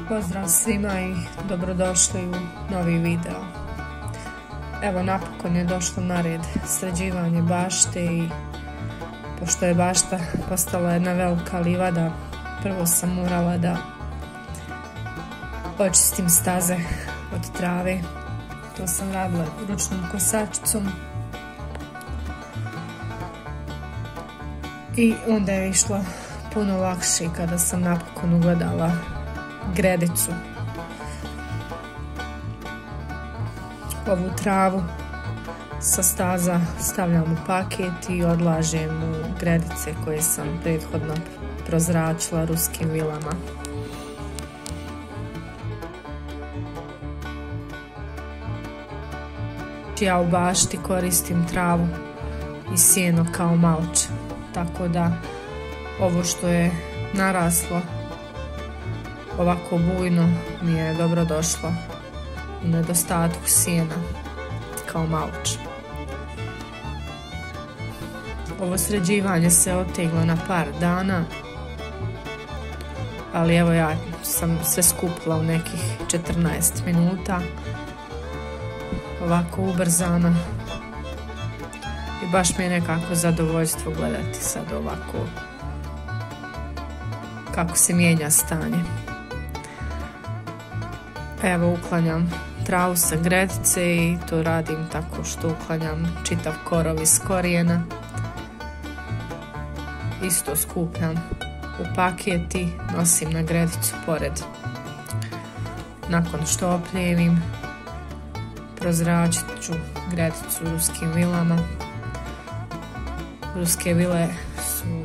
Pozdrav svima i dobrodošli u novi video. Evo, napokon je došlo na red sređivanje bašte i pošto je bašta postala jedna velika livada, prvo sam morala da očistim staze od trave. To sam radila ručnom kosačicom i onda je išlo puno lakše kada sam napokon ugledala gredicu. Ovu travu sa staza stavljam u paket i odlažem u gredice koje sam prethodno prozračila ruskim vilama. Ja u bašti koristim travu i sjeno kao malč, tako da ovo što je naraslo ovako bujno mi je dobro došlo u nedostatku sjena kao malč. Ovo sređivanje se oteglo na par dana, ali evo ja sam sve skupila u nekih 14 minuta, ovako ubrzano, i baš mi je nekako zadovoljstvo gledati sad ovako kako se mijenja stanje. Evo, uklanjam travu sa gredice i to radim tako što uklanjam čitav korov iz korijena. Isto skupljam u paket i nosim na gredicu pored. Nakon što opljevim, prozračit ću gredicu ruskim vilama. Ruske vile su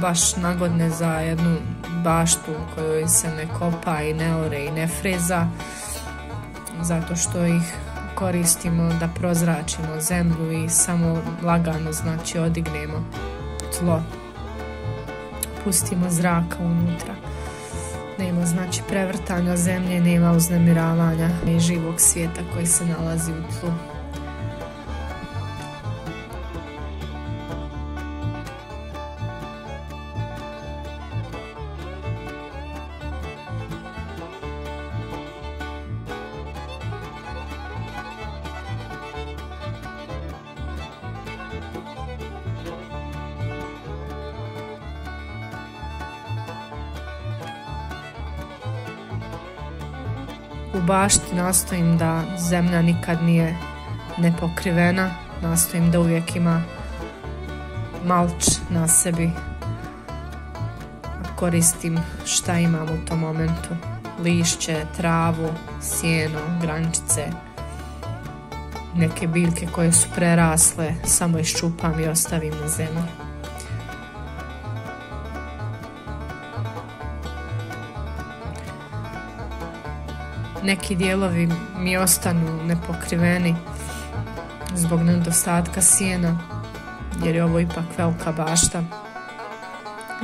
baš nagodne za jednu baštu u kojoj se ne kopa i ne ore i ne freza, zato što ih koristimo da prozračimo zemlju i samo lagano, znači, odignemo tlo, pustimo zraka unutra. Nema, znači, prevrtanja zemlje, nema uznemiravanja i živog svijeta koji se nalazi u tlu. U bašti nastojim da zemlja nikad nije nepokrivena, nastojim da uvijek ima malč na sebi. Koristim šta imam u tom momentu: lišće, travu, sjeno, grančice, neke biljke koje su prerasle, samo iščupam i ostavim na zemlji. Neki dijelovi mi ostanu nepokriveni zbog nedostatka sjena, jer je ovo ipak velika bašta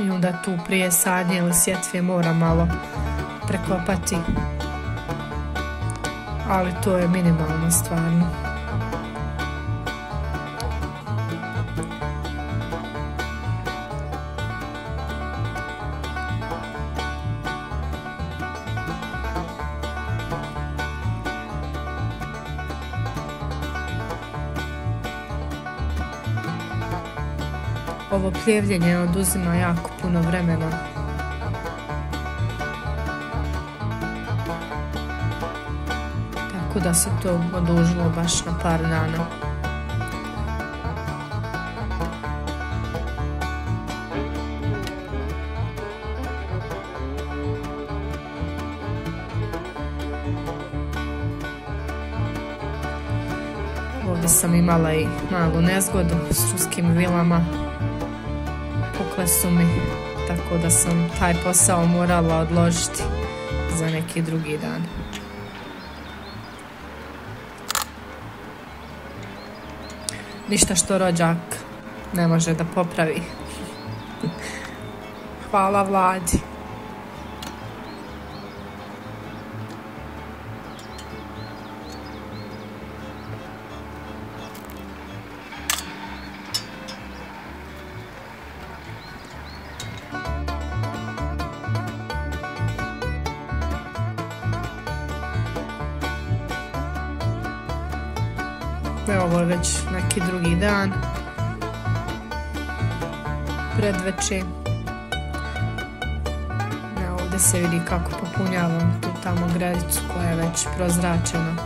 i onda tu prije sadnje ili sjetve moram malo prekopati, ali to je minimalno stvarno. Ovo pljevljenje oduzima jako puno vremena. Tako da se to odužilo baš na par dana. Ovdje sam imala i malu nezgodu s ruskim vilama. Pukle su mi, tako da sam taj posao morala odložiti za neki drugi dan. Ništa što rođak ne može da popravi. Hvala Vladi. Evo, ovo je već neki drugi dan, predveče. Evo, ovdje se vidi kako popunjavam tu tamo gredicu koja je već prozračena.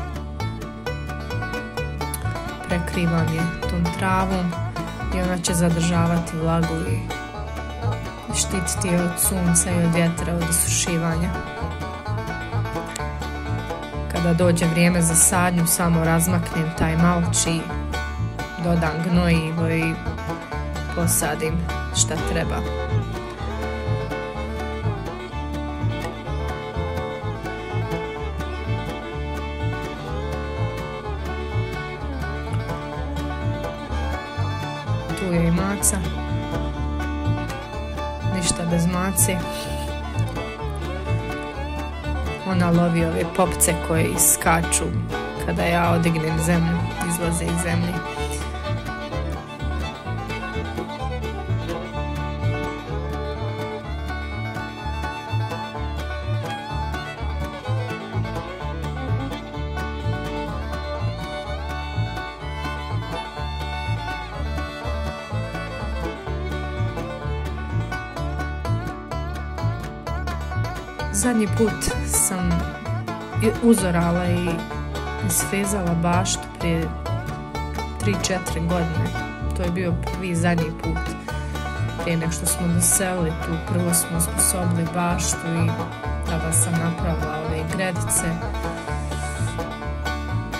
Prekrivam je tom travom i ona će zadržavati vlagu i štititi je od sunca i od vjetra, od isušivanja. Kada dođe vrijeme za sadnju, samo razmaknem taj malč i dodam gnojivo i posadim šta treba. Tu je i maca. Ništa bez mace. Ona lovi ove popce koje iskaču kada ja odignem zemlju, izlaze iz zemlje. Zadnji put sam uzorala i isfezala baštu prije 3-4 godine. To je bio prvi zadnji put. Prije nek što smo doselili tu, prvo smo osposobili baštu i tada sam napravila ove gredice.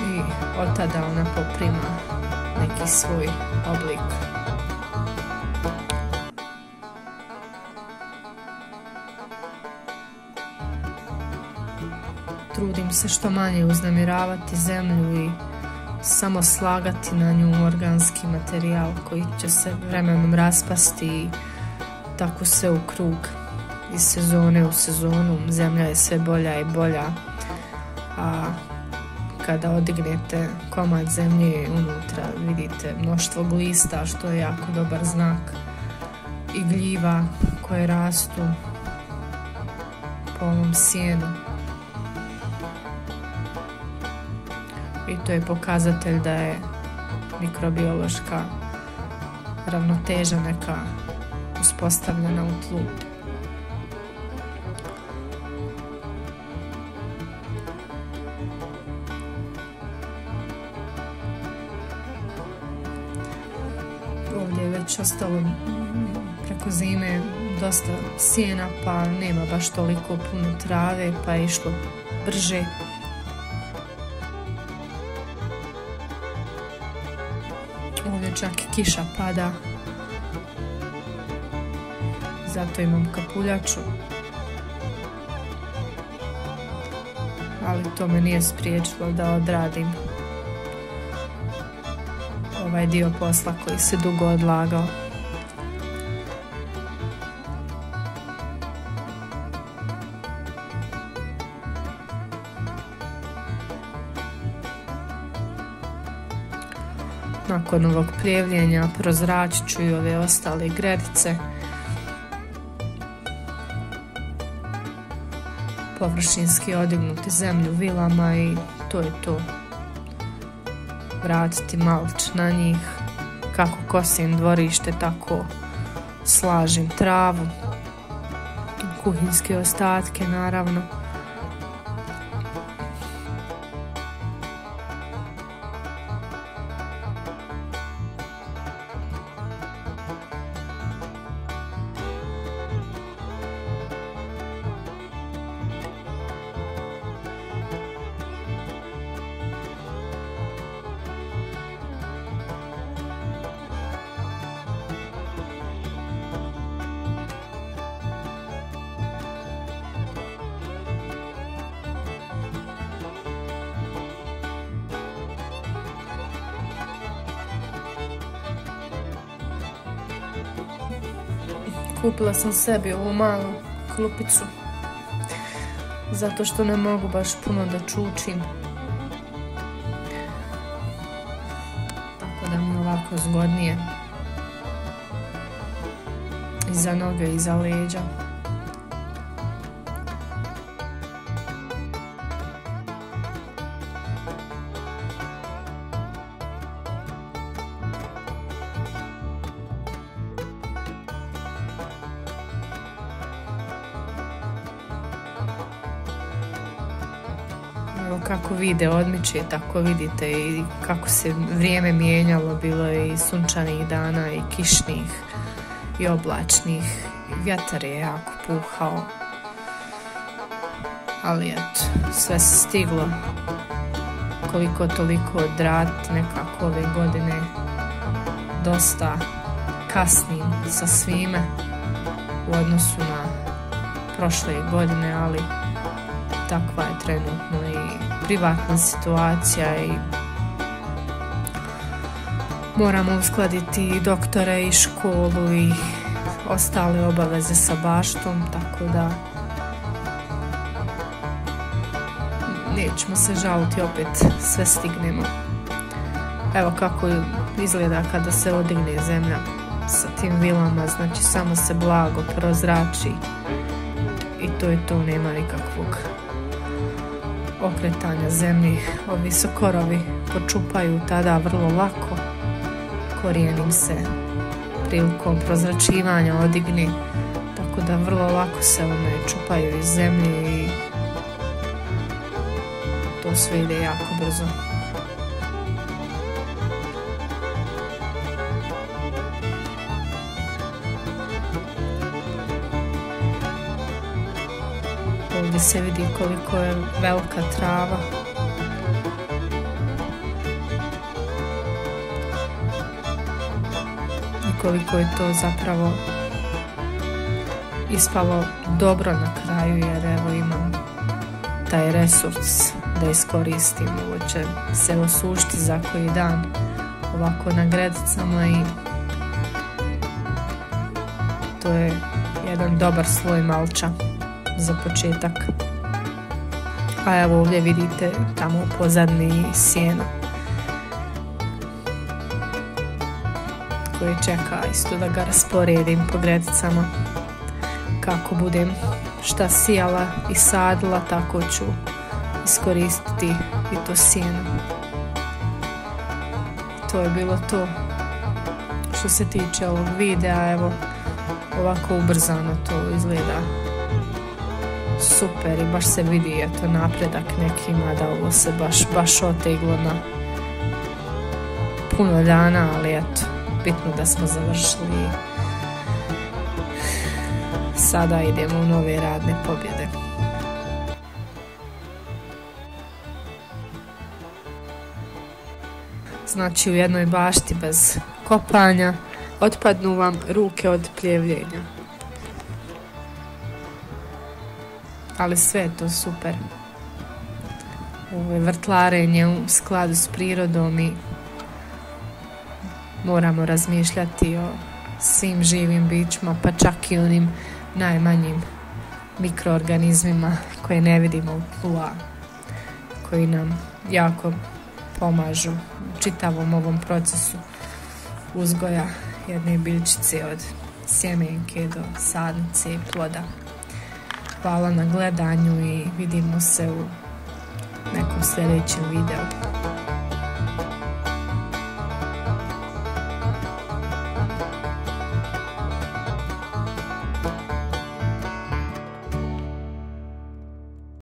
I od tada ona poprima neki svoj oblik. Trudim se što manje uznemiravati zemlju i samo slagati na nju organski materijal koji će se vremenom raspasti i tako se u krug. Iz sezone u sezonu zemlja je sve bolja i bolja, a kada odignete komad zemlje unutra vidite mnoštvo glista, što je jako dobar znak, i gljiva koje rastu po ovom sjenu. I to je pokazatelj da je mikrobiološka ravnoteža neka uspostavljena u tlu. Ovdje je već ostalo preko zime dosta sjena, pa nema baš toliko puno trave, pa je išlo brže. Ovdje čak i kiša pada, zato imam kapuljaču, ali to me nije spriječilo da odradim ovaj dio posla koji se dugo odlagao. Nakon ovog prijevljenja prozračit ću i ove ostale gredice. Površinski odignuti zemlju vilama i to je to. Vratiti malč na njih. Kako kosim dvorište, tako slažem travu. Kuhinjske ostatke naravno. Kupila sam sebi ovu malu klupicu zato što ne mogu baš puno da čučim, tako da mi je ovako zgodnije i za noge i za leđa. Evo kako video odmiče, tako vidite i kako se vrijeme mijenjalo, bilo je i sunčanih dana i kišnih i oblačnih, vjetar je jako puhao, ali eto, sve se stiglo koliko toliko odraditi nekako ove godine. Dosta kasnim sa svime u odnosu na prošle godine, ali takva je trenutno i privatna situacija i moramo uskladiti i doktore i školu i ostale obaveze sa baštom, tako da nećemo se žaliti, opet sve stignemo. Evo kako izgleda kada se odigne zemlja sa tim vilama, znači samo se blago prozrači i to je to, nema nikakvog okretanja zemlji. Ovi sokorovi počupaju tada vrlo lako, korijen im se prilikom prozračivanja odigne, tako da vrlo lako se one čupaju iz zemlje i to sve ide jako brzo. Ovdje se vidi koliko je velika trava. I koliko je to zapravo ispalo dobro na kraju, jer evo imam taj resurs da iskoristim. Ovo će se osušiti za koji dan ovako na gredicama i to je jedan dobar sloj malča za početak. A evo ovdje vidite tamo u pozadini sjeno koje čeka isto da ga rasporedim po gredicama. Kako budem šta sijala i sadila, tako ću iskoristiti i to sjeno. To je bilo to što se tiče ovog videa. Evo ovako ubrzano to izgleda super i baš se vidi eto napredak nekima, da ovo se baš oteglo na puno dana, ali eto, bitno da smo završili. Sada idemo u nove radne pobjede. Znači u jednoj bašti bez kopanja otpadnu vam ruke od pljevljenja. Ali sve je to super. Ovo je vrtlarenje u skladu s prirodom i moramo razmišljati o svim živim bićima, pa čak i onim najmanjim mikroorganizmima koje ne vidimo u tlu, a koji nam jako pomažu u čitavom ovom procesu uzgoja jedne biljčice od sjemenke do sadnice i ploda. Hvala na gledanju i vidimo se u nekom sljedećem videu.